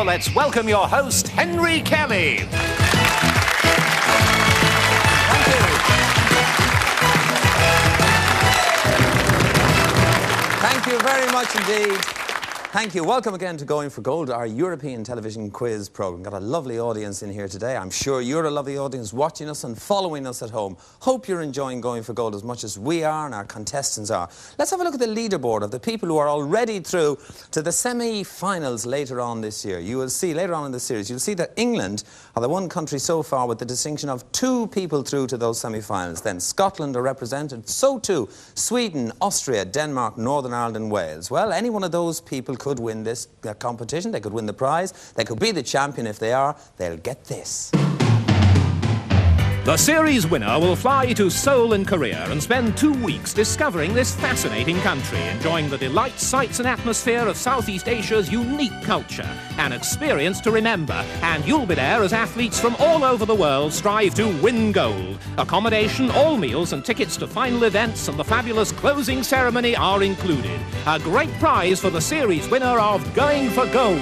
let's welcome your host, Henry Kelly. Thank you. Thank you very much indeed. Thank you. Welcome again to Going for Gold, our European television quiz programme. Got a lovely audience in here today. I'm sure you're a lovely audience watching us and following us at home. Hope you're enjoying Going for Gold as much as we are and our contestants are. Let's have a look at the leaderboard of the people who are already through to the semi-finals later on this year. You will see later on in the series, you'll see that England are the one country so far with the distinction of 2 people through to those semi-finals. Then Scotland are represented, so too Sweden, Austria, Denmark, Northern Ireland and Wales. Well, any one of those people could win this competition. They could win the prize. They could be the champion. If they are, they'll get this. The series winner will fly to Seoul in Korea and spend 2 weeks discovering this fascinating country, enjoying the delights, sights and atmosphere of Southeast Asia's unique culture. An experience to remember. And you'll be there as athletes from all over the world strive to win gold. Accommodation, all meals and tickets to final events and the fabulous closing ceremony are included. A great prize for the series winner of Going for Gold.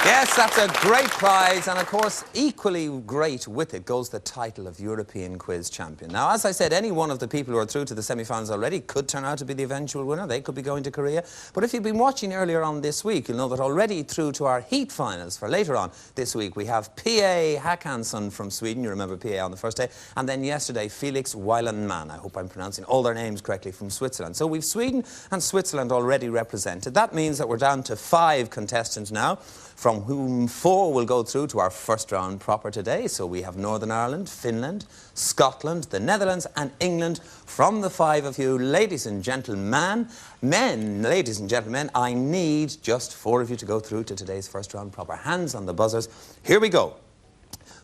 Yes, that's a great prize, and of course, equally great with it goes the title of European Quiz Champion. Now, as I said, any one of the people who are through to the semi-finals already could turn out to be the eventual winner. They could be going to Korea. But if you've been watching earlier on this week, you'll know that already through to our heat finals for later on this week, we have P.A. Håkansson from Sweden. You remember P.A. on the first day. And then yesterday, Felix Weilandman. I hope I'm pronouncing all their names correctly, from Switzerland. So we've Sweden and Switzerland already represented. That means that we're down to 5 contestants now, from whom 4 will go through to our first round proper today. So we have Northern Ireland, Finland, Scotland, the Netherlands and England. From the 5 of you, ladies and gentlemen, ladies and gentlemen, I need just 4 of you to go through to today's first round proper. Hands on the buzzers. Here we go.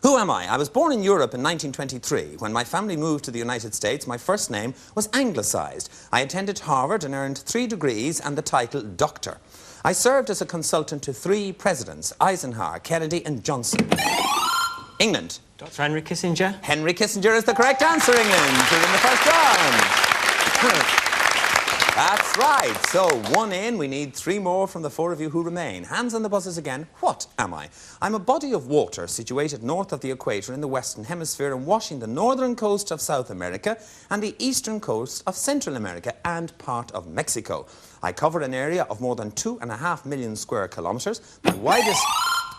Who am I? I was born in Europe in 1923. When my family moved to the United States, my first name was anglicised. I attended Harvard and earned 3 degrees and the title Doctor. I served as a consultant to 3 presidents, Eisenhower, Kennedy and Johnson. England. Dr. Henry Kissinger. Henry Kissinger is the correct answer, England. You're in the first round. That's right. So 1 in. We need 3 more from the 4 of you who remain. Hands on the buzzers again. What am I? I'm a body of water situated north of the equator in the Western Hemisphere and washing the northern coast of South America and the eastern coast of Central America and part of Mexico. I cover an area of more than 2.5 million square kilometres. The widest...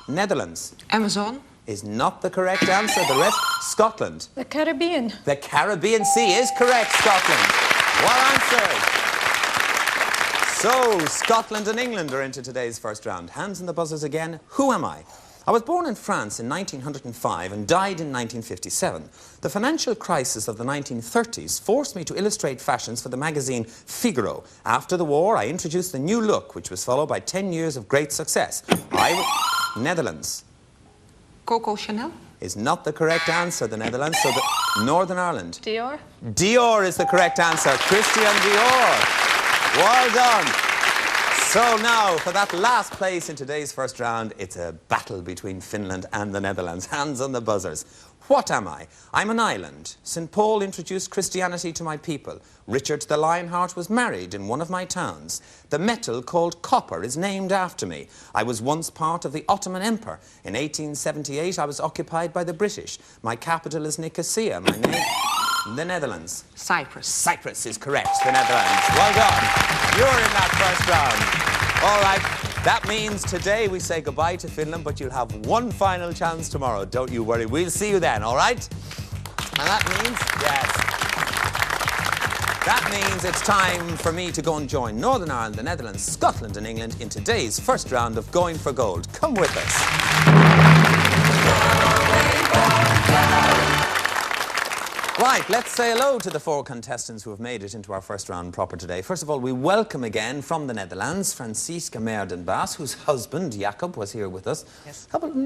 Netherlands. Amazon. Is not the correct answer. The rest... Scotland. The Caribbean. The Caribbean Sea is correct, Scotland. Well answered. So, Scotland and England are into today's first round. Hands on the buzzers again. Who am I? I was born in France in 1905 and died in 1957. The financial crisis of the 1930s forced me to illustrate fashions for the magazine Figaro. After the war, I introduced the new look, which was followed by 10 years of great success. Netherlands. Coco Chanel. Is not the correct answer, the Netherlands. So, Northern Ireland. Dior. Dior is the correct answer. Christian Dior. Well done. So now, for that last place in today's first round, it's a battle between Finland and the Netherlands. Hands on the buzzers. What am I? I'm an island. St. Paul introduced Christianity to my people. Richard the Lionheart was married in one of my towns. The metal called copper is named after me. I was once part of the Ottoman Empire. In 1878, I was occupied by the British. My capital is Nicosia. My name... The Netherlands. Cyprus. Cyprus is correct, the Netherlands. Well done. You're in that first round. All right, that means today we say goodbye to Finland, but you'll have 1 final chance tomorrow. Don't you worry. We'll see you then, all right? And that means, yes. That means it's time for me to go and join Northern Ireland, the Netherlands, Scotland and England in today's first round of Going for Gold. Come with us. Right, let's say hello to the 4 contestants who have made it into our first round proper today. First of all, we welcome again from the Netherlands, Francisca Merdenbaas, whose husband, Jacob, was here with us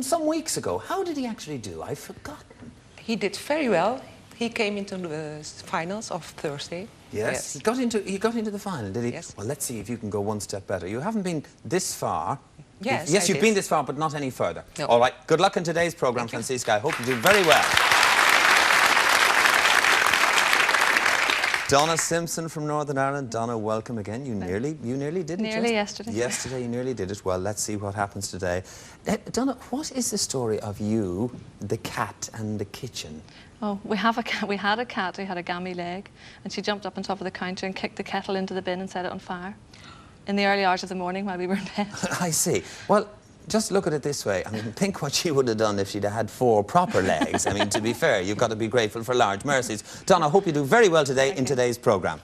some weeks ago. How did he actually do? I've forgotten. He did very well. He came into the finals of Thursday. Yes. He got into the final, did he? Yes. Well, let's see if you can go 1 step better. You haven't been this far. Yes, Yes, you've been this far, but not any further. No. All right, good luck in today's programme, Francisca. I hope you do very well. Donna Simpson from Northern Ireland. Donna, welcome again. You nearly did it. Nearly yesterday. Yesterday, you nearly did it. Well, let's see what happens today. Donna, what is the story of you, the cat, and the kitchen? Oh, we have a cat. We had a cat who had a gammy leg, and she jumped up on top of the counter and kicked the kettle into the bin and set it on fire in the early hours of the morning while we were in bed. I see. Well, just look at it this way. I mean, think what she would have done if she'd have had 4 proper legs. I mean, to be fair, you've got to be grateful for large mercies. Donna, I hope you do very well today in today's programme.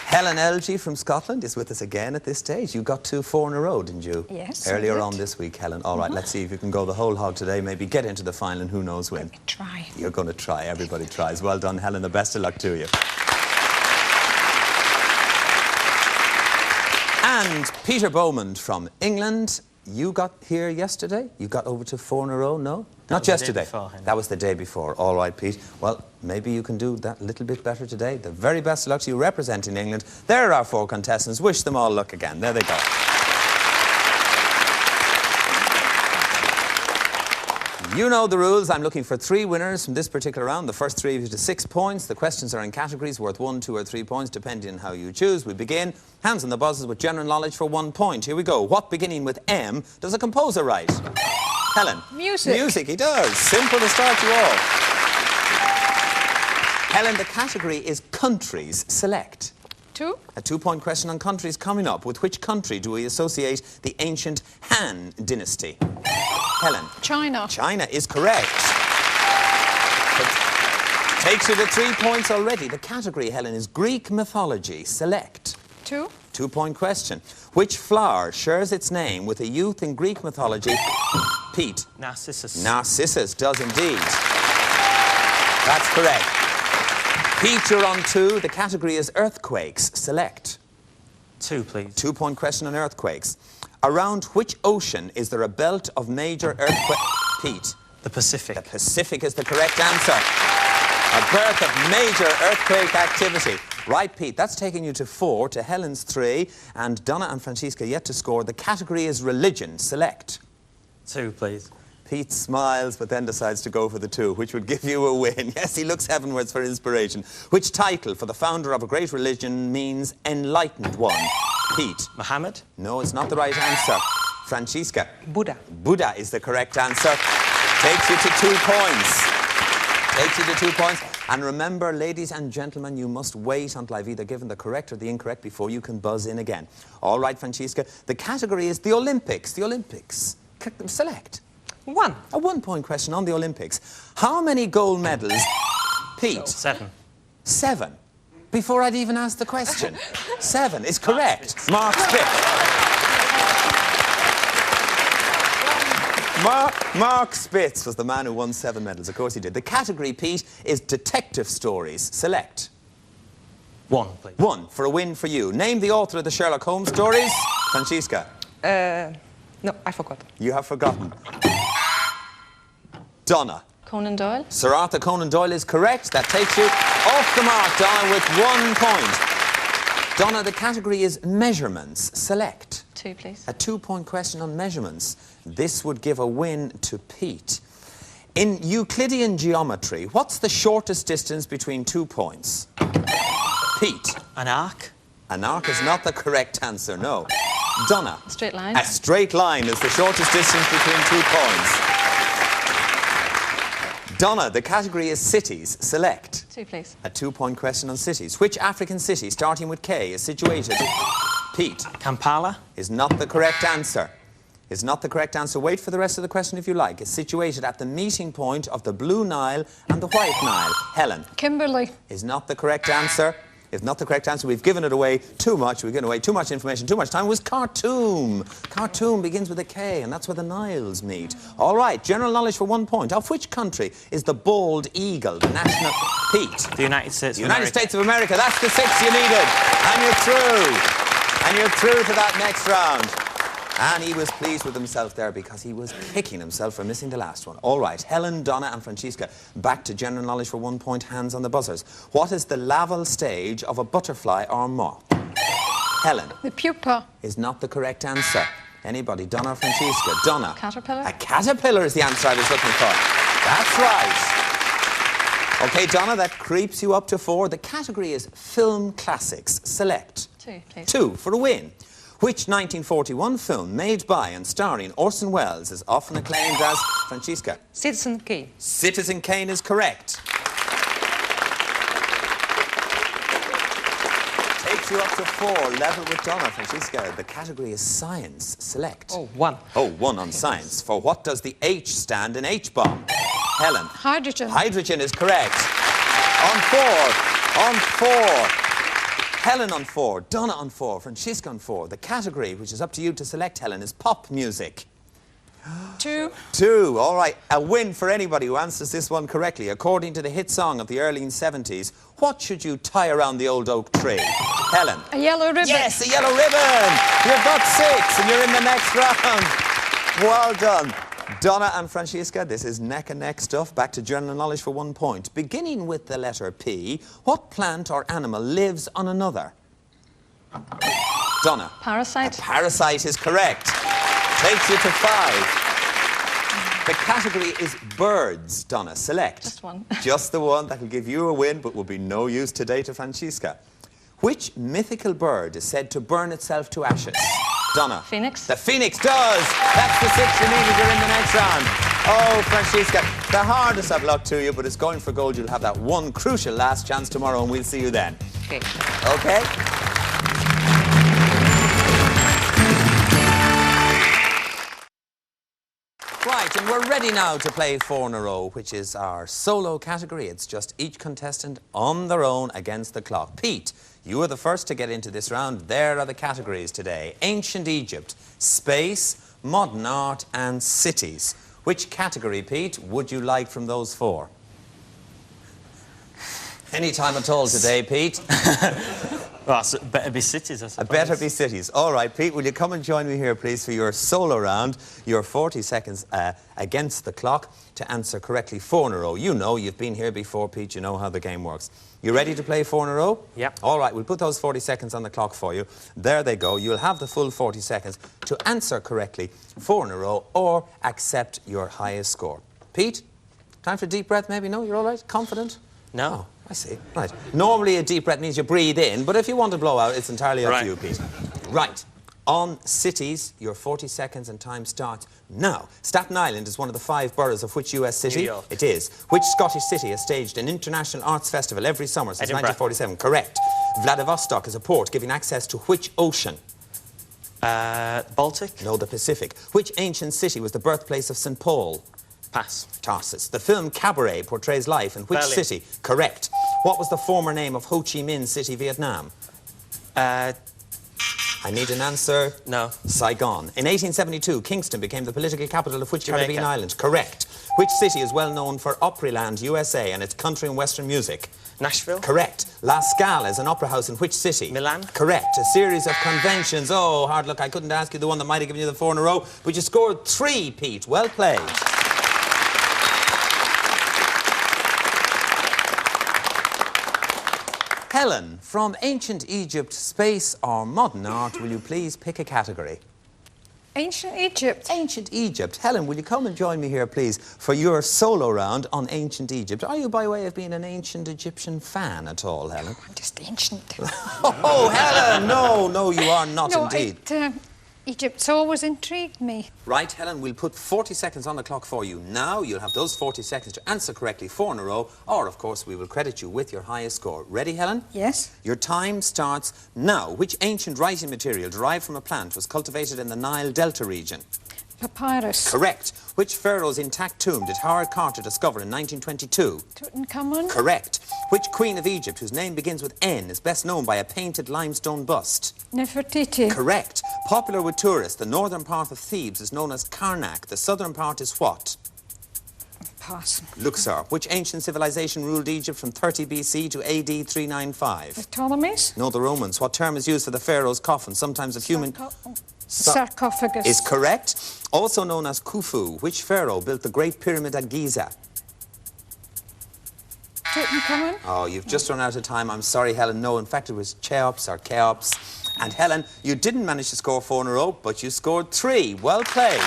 Helen LG from Scotland is with us again at this stage. You got 2 4 in a row, didn't you? Yes, I Earlier did. on this week, Helen. All right, let's see if you can go the whole hog today, maybe get into the final and who knows when. Try. You're going to try. Everybody tries. Well done, Helen. The best of luck to you. And Peter Bowman from England. You got here yesterday? You got over to 4 in a row? No? Not yesterday. That was the day before. All right, Pete. Well, maybe you can do that a little bit better today. The very best of luck to you representing England. There are our 4 contestants. Wish them all luck again. There they go. You know the rules. I'm looking for 3 winners from this particular round. The first 3 of you to 6 points. The questions are in categories worth 1, 2 or 3 points, depending on how you choose. We begin. Hands on the buzzers with general knowledge for 1 point. Here we go. What beginning with M does a composer write? Helen. Music. Music, he does. Simple to start you off. Helen, the category is countries. Select. 2. A 2-point question on countries coming up. With which country do we associate the ancient Han dynasty? Helen. China. China is correct. Takes you to 3 points already. The category, Helen, is Greek mythology. Select. 2. 2-point question. Which flower shares its name with a youth in Greek mythology? Pete. Narcissus. Narcissus does indeed. That's correct. Pete, you're on 2. The category is earthquakes. Select. 2, please. 2-point question on earthquakes. Around which ocean is there a belt of major earthquakes? Pete. The Pacific. The Pacific is the correct answer. A birth of major earthquake activity. Right, Pete, that's taking you to 4, to Helen's 3, and Donna and Francisca yet to score. The category is religion. Select. 2, please. Pete smiles, but then decides to go for the 2, which would give you a win. Yes, he looks heavenwards for inspiration. Which title for the founder of a great religion means enlightened one? Pete. Muhammad? No, it's not the right answer. Francisca. Buddha. Buddha is the correct answer. Takes you to 2 points. Takes you to 2 points. And remember, ladies and gentlemen, you must wait until I've either given the correct or the incorrect before you can buzz in again. All right, Francisca. The category is the Olympics. The Olympics. Select. 1. A 1-point question on the Olympics. How many gold medals? Pete. 7. 7. Before I'd even asked the question. 7 is correct. Mark Spitz. Mark Spitz was the man who won 7 medals. Of course he did. The category, Pete, is detective stories. Select. 1, please. 1 for a win for you. Name the author of the Sherlock Holmes stories. Francisca. No, I forgot. You have forgotten. Donna. Conan Doyle. Sir Arthur Conan Doyle is correct. That takes you off the mark, Donna, with 1 point. Donna, the category is measurements. Select. 2, please. A 2-point question on measurements. This would give a win to Pete. In Euclidean geometry, what's the shortest distance between 2 points? Pete. An arc? An arc is not the correct answer, no. Donna. Straight line. A straight line is the shortest distance between 2 points. Donna, the category is cities. Select. 2, please. A 2-point question on cities. Which African city, starting with K, is situated? Pete. Kampala? Is not the correct answer. Is not the correct answer. Wait for the rest of the question if you like. It's situated at the meeting point of the Blue Nile and the White Nile. Helen. Kimberley. Is not the correct answer. Is not the correct answer. We've given it away too much. We've given away too much information, too much time. It was Khartoum. Khartoum begins with a K, and that's where the Niles meet. All right, general knowledge for 1 point. Of which country is the bald eagle, the national... Pete. The United States of United America. States of America. That's the 6 you needed. And you're through. And you're through to that next round. And he was pleased with himself there because he was kicking himself for missing the last one. All right, Helen, Donna and Francisca, back to general knowledge for 1 point, hands on the buzzers. What is the larval stage of a butterfly or moth? Helen. The pupa. Is not the correct answer. Anybody? Donna or Francisca? Donna. Caterpillar. A caterpillar is the answer I was looking for. That's right. OK, Donna, that creeps you up to 4. The category is film classics. Select 2, please. 2 for a win. Which 1941 film made by and starring Orson Welles is often acclaimed as Francisca? Citizen Kane. Citizen Kane is correct. Takes you up to 4, level with Donna. Francisca, the category is science. Select. Oh, 1. Oh, 1 on science. For what does the H stand in H-bomb? Helen. Hydrogen. Hydrogen is correct. On 4. On 4. Helen on 4, Donna on 4, Francisca on 4. The category, which is up to you to select, Helen, is pop music. 2. 2, all right. A win for anybody who answers this one correctly. According to the hit song of the early 70s, what should you tie around the old oak tree? Helen. A yellow ribbon. Yes, a yellow ribbon. You've got 6 and you're in the next round. Well done. Donna and Francisca, this is neck and neck stuff. Back to general knowledge for 1 point. Beginning with the letter P, what plant or animal lives on another? Donna. Parasite. A parasite is correct. Takes you to 5. The category is birds. Donna, select. Just 1. Just the one. That will give you a win, but will be no use today to Francisca. Which mythical bird is said to burn itself to ashes? Donna. Phoenix. The phoenix does. That's the 6 you needed. You're in the next round. Oh, Francisca, the hardest of luck to you, but it's going for gold. You'll have that one crucial last chance tomorrow, and we'll see you then. Okay. Okay? Right, and we're ready now to play 4 in a row, which is our solo category. It's just each contestant on their own against the clock. Pete, you are the first to get into this round. There are the categories today. Ancient Egypt, space, modern art and cities. Which category, Pete, would you like from those 4? Any time at all today, Pete. Well, so it better be cities, I suppose. Better be cities. All right, Pete, will you come and join me here, please, for your solo round, your 40 seconds against the clock to answer correctly 4 in a row. You know, you've been here before, Pete. You know how the game works. You ready to play 4 in a row? Yep. All right, we'll put those 40 seconds on the clock for you. There they go. You'll have the full 40 seconds to answer correctly 4 in a row or accept your highest score. Pete, time for a deep breath maybe? No, you're all right? Confident? No. I see. Right. Normally a deep breath means you breathe in, but if you want to blow out, it's entirely up to you, Pete. Right. On cities, your 40 seconds and time starts now. Staten Island is one of the 5 boroughs of which US city? New York. It is. Which Scottish city has staged an international arts festival every summer since Edinburgh. 1947? Correct. Vladivostok is a port giving access to which ocean? Baltic? No, the Pacific. Which ancient city was the birthplace of St. Paul? Pass. Tarsus. The film Cabaret portrays life in which Berlin. city? Correct. What was the former name of Ho Chi Minh City, Vietnam? I need an answer. No. Saigon. In 1872, Kingston became the political capital of which Jamaica. Caribbean island? Correct. Which city is well known for Opryland, USA, and its country and western music? Nashville? Correct. La Scala is an opera house in which city? Milan? Correct. A series of conventions. Oh, hard luck. I couldn't ask you the one that might have given you the 4 in a row, but you scored 3, Pete. Well played. Helen, from ancient Egypt, space or modern art, will you please pick a category? Ancient Egypt. Ancient Egypt. Helen, will you come and join me here, please, for your solo round on ancient Egypt? Are you by way of being an ancient Egyptian fan at all, Helen? I'm just ancient. Oh, Helen, no, you are not indeed. Egypt's always intrigued me. Right, Helen, we'll put 40 seconds on the clock for you now. You'll have those 40 seconds to answer correctly 4 in a row, or, of course, we will credit you with your highest score. Ready, Helen? Yes. Your time starts now. Which ancient writing material derived from a plant was cultivated in the Nile Delta region? Papyrus. Correct. Which pharaoh's intact tomb did Howard Carter discover in 1922? Tutankhamun. Correct. Which queen of Egypt, whose name begins with N, is best known by a painted limestone bust? Nefertiti. Correct. Popular with tourists, the northern part of Thebes is known as Karnak. The southern part is what? Pass. Luxor. Which ancient civilization ruled Egypt from 30 BC to AD 395? The Ptolemies. No, the Romans. What term is used for the pharaoh's coffin? Sometimes a human... Sarcophagus. Is correct. Also known as Khufu. Which pharaoh built the Great Pyramid at Giza? Tutankhamun. Oh, you've just run out of time. I'm sorry, Helen. No, in fact, it was Cheops or Cheops. And Helen, you didn't manage to score 4 in a row, but you scored 3. Well played.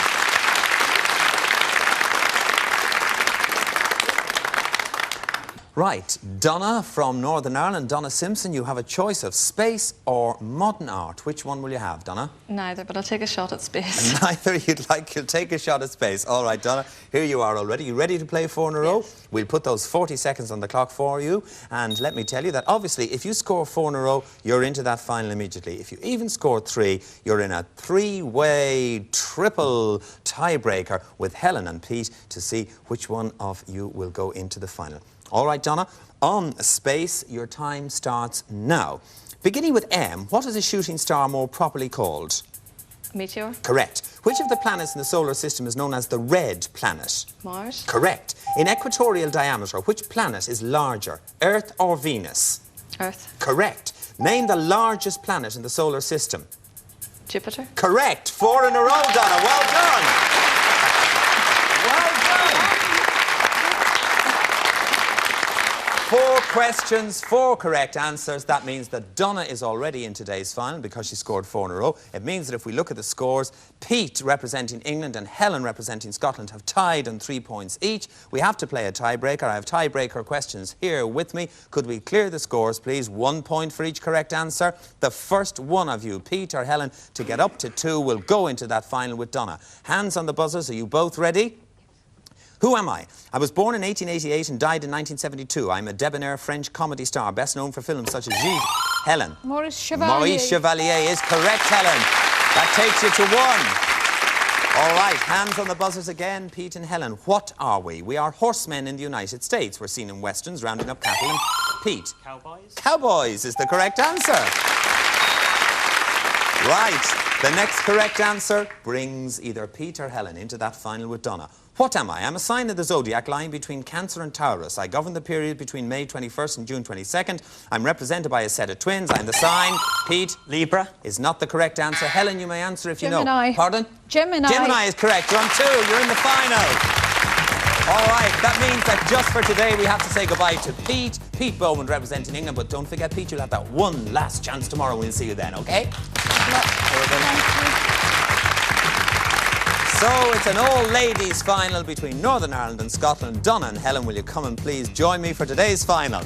Right, Donna from Northern Ireland, Donna Simpson, you have a choice of space or modern art. Which one will you have, Donna? Neither, but I'll take a shot at space. Neither you'll take a shot at space. All right, Donna, here you are already. You ready to play 4 in a row? Yes. We'll put those 40 seconds on the clock for you. And let me tell you that obviously if you score 4 in a row, you're into that final immediately. If you even score 3, you're in a 3-way triple tiebreaker with Helen and Pete to see which one of you will go into the final. All right, Donna, on space, your time starts now. Beginning with M, what is a shooting star more properly called? Meteor. Correct. Which of the planets in the solar system is known as the red planet? Mars. Correct. In equatorial diameter, which planet is larger, Earth or Venus? Earth. Correct. Name the largest planet in the solar system. Jupiter. Correct. 4 in a row, Donna. Well done. Well done. 4 questions, 4 correct answers. That means that Donna is already in today's final because she scored 4 in a row. It means that if we look at the scores, Pete representing England and Helen representing Scotland have tied on 3 points each. We have to play a tiebreaker. I have tiebreaker questions here with me. Could we clear the scores, please? 1 point for each correct answer. The first one of you, Pete or Helen, to get up to 2 will go into that final with Donna. Hands on the buzzers. Are you both ready? Who am I? I was born in 1888 and died in 1972. I'm a debonair French comedy star, best known for films such as Gilles. Helen. Maurice Chevalier. Maurice Chevalier is correct, Helen. That takes you to 1. All right, hands on the buzzers again, Pete and Helen. What are we? We are horsemen in the United States. We're seen in westerns, rounding up cattle. And Pete. Cowboys. Cowboys is the correct answer. Right, the next correct answer brings either Pete or Helen into that final with Donna. What am I? I'm a sign of the zodiac lying between Cancer and Taurus. I govern the period between May 21st and June 22nd. I'm represented by a set of twins. I'm the sign. Pete. Libra. Is not the correct answer. Helen, you may answer if you know. Gemini. Pardon? Gemini. Gemini is correct. You're on 2. You're in the final. All right, that means that just for today we have to say goodbye to Pete. Pete Bowman representing England, but don't forget, Pete, you'll have that one last chance tomorrow. We'll see you then, OK? So it's an all-ladies final between Northern Ireland and Scotland. Donna and Helen, will you come and please join me for today's final?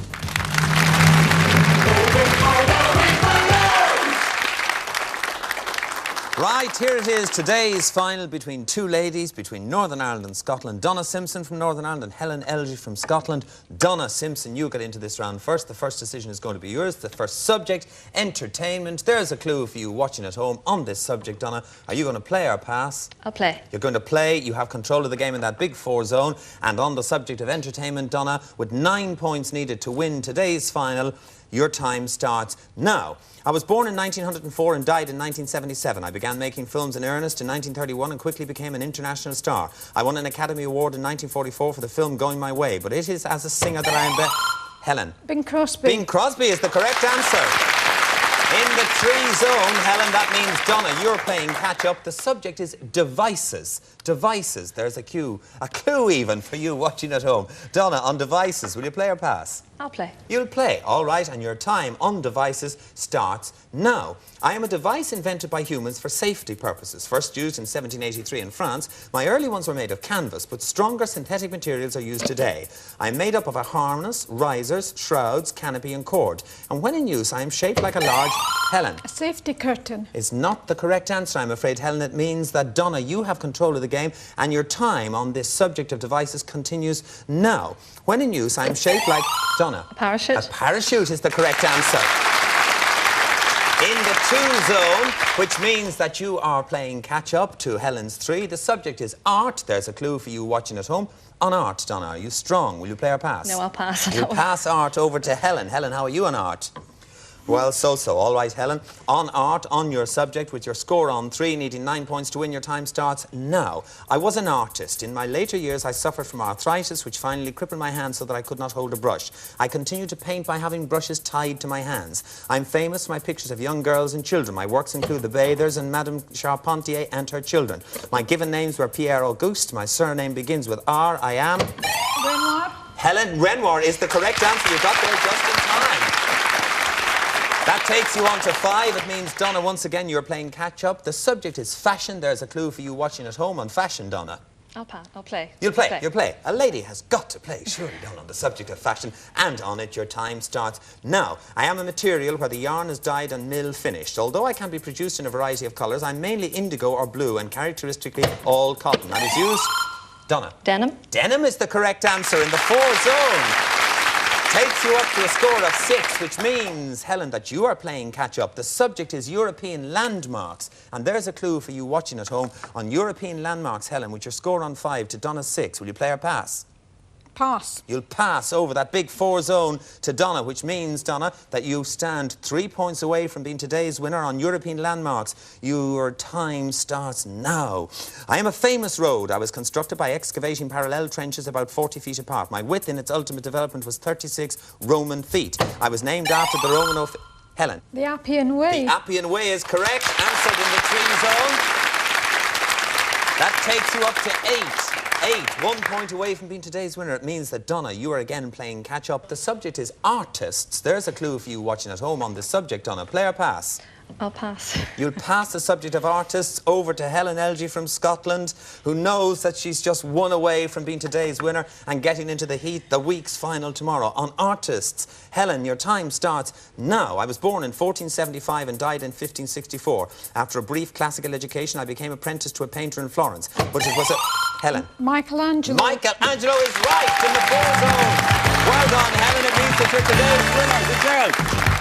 Right, here it is, today's final between 2 ladies, between Northern Ireland and Scotland. Donna Simpson from Northern Ireland and Helen Elgee from Scotland. Donna Simpson, you get into this round first. The first decision is going to be yours. The first subject, entertainment. There's a clue for you watching at home on this subject, Donna. Are you going to play or pass? I'll play. You're going to play. You have control of the game in that big 4 zone. And on the subject of entertainment, Donna, with 9 points needed to win today's final, your time starts now. I was born in 1904 and died in 1977. I began making films in earnest in 1931 and quickly became an international star. I won an Academy Award in 1944 for the film Going My Way, but it is as a singer that I am best. Helen. Bing Crosby. Bing Crosby is the correct answer. In the 3 zone, Helen, that means Donna, you're playing catch-up. The subject is devices. Devices. There's a clue even for you watching at home. Donna, on devices, will you play or pass? I'll play. You'll play, all right, and your time on devices starts now. I am a device invented by humans for safety purposes. First used in 1783 in France, my early ones were made of canvas, but stronger synthetic materials are used today. I am made up of a harness, risers, shrouds, canopy and cord. And when in use, I am shaped like a large... Helen. A safety curtain. Is not the correct answer, I'm afraid, Helen. It means that, Donna, you have control of the game, and your time on this subject of devices continues now. When in use, I am shaped like... Donna. A parachute. A parachute is the correct answer. In the 2 zone, which means that you are playing catch-up to Helen's 3. The subject is art. There's a clue for you watching at home. On art, Donna, are you strong? Will you play or pass? No, I'll pass. You'll pass art over to Helen. Helen, how are you on art? Well, so-so. All right, Helen. On art, on your subject, with your score on 3, needing 9 points to win, your time starts now. I was an artist. In my later years, I suffered from arthritis, which finally crippled my hands so that I could not hold a brush. I continued to paint by having brushes tied to my hands. I'm famous for my pictures of young girls and children. My works include The Bathers and Madame Charpentier and her children. My given names were Pierre Auguste. My surname begins with R. I am... Renoir. Helen Renoir is the correct answer. You got there just in time. That takes you on to 5. It means, Donna, once again, you're playing catch-up. The subject is fashion. There's a clue for you watching at home on fashion, Donna. I'll play. You'll play, you'll play. A lady has got to play, surely, Donna, on the subject of fashion. And on it, your time starts now. I am a material where the yarn is dyed and mill finished. Although I can be produced in a variety of colours, I'm mainly indigo or blue and characteristically all cotton. And is used... Donna. Denim. Denim is the correct answer in the 4 zone. Takes you up to a score of 6, which means, Helen, that you are playing catch-up. The subject is European landmarks. And there's a clue for you watching at home on European landmarks, Helen, with your score on 5 to Donna's 6. Will you play or pass? Pass. You'll pass over that big 4 zone to Donna, which means, Donna, that you stand 3 points away from being today's winner on European landmarks. Your time starts now. I am a famous road. I was constructed by excavating parallel trenches about 40 feet apart. My width in its ultimate development was 36 Roman feet. I was named after the Roman... Helen. The Appian Way. The Appian Way is correct. Answered in the 3 zone. That takes you up to 8. 1 point away from being today's winner. It means that, Donna, you are again playing catch-up. The subject is artists. There's a clue for you watching at home on this subject, Donna. Play or pass? I'll pass. You'll pass the subject of artists over to Helen Elgie from Scotland, who knows that she's just 1 away from being today's winner and getting into the week's final tomorrow. On artists, Helen, your time starts now. I was born in 1475 and died in 1564. After a brief classical education, I became apprenticed to a painter in Florence. But it was a... Helen. Michelangelo. Michelangelo is right in the 4 zone. Well done, Helen. It means that you're today's winner. Good job.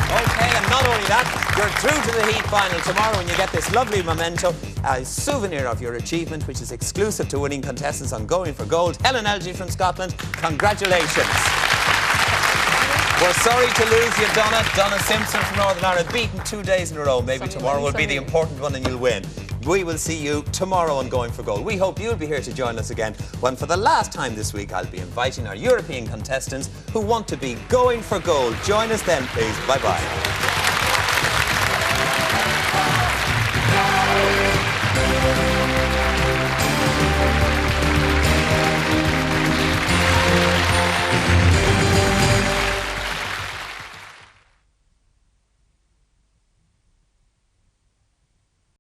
OK, and not only that, you're through to the heat final tomorrow when you get this lovely memento, a souvenir of your achievement, which is exclusive to winning contestants on Going for Gold. Helen Elgie from Scotland, congratulations. We're sorry to lose you, Donna. Donna Simpson from Northern Ireland, beaten 2 days in a row. Maybe tomorrow will be the important one and you'll win. We will see you tomorrow on Going for Gold. We hope you'll be here to join us again when, for the last time this week, I'll be inviting our European contestants who want to be going for gold. Join us then, please. Bye-bye.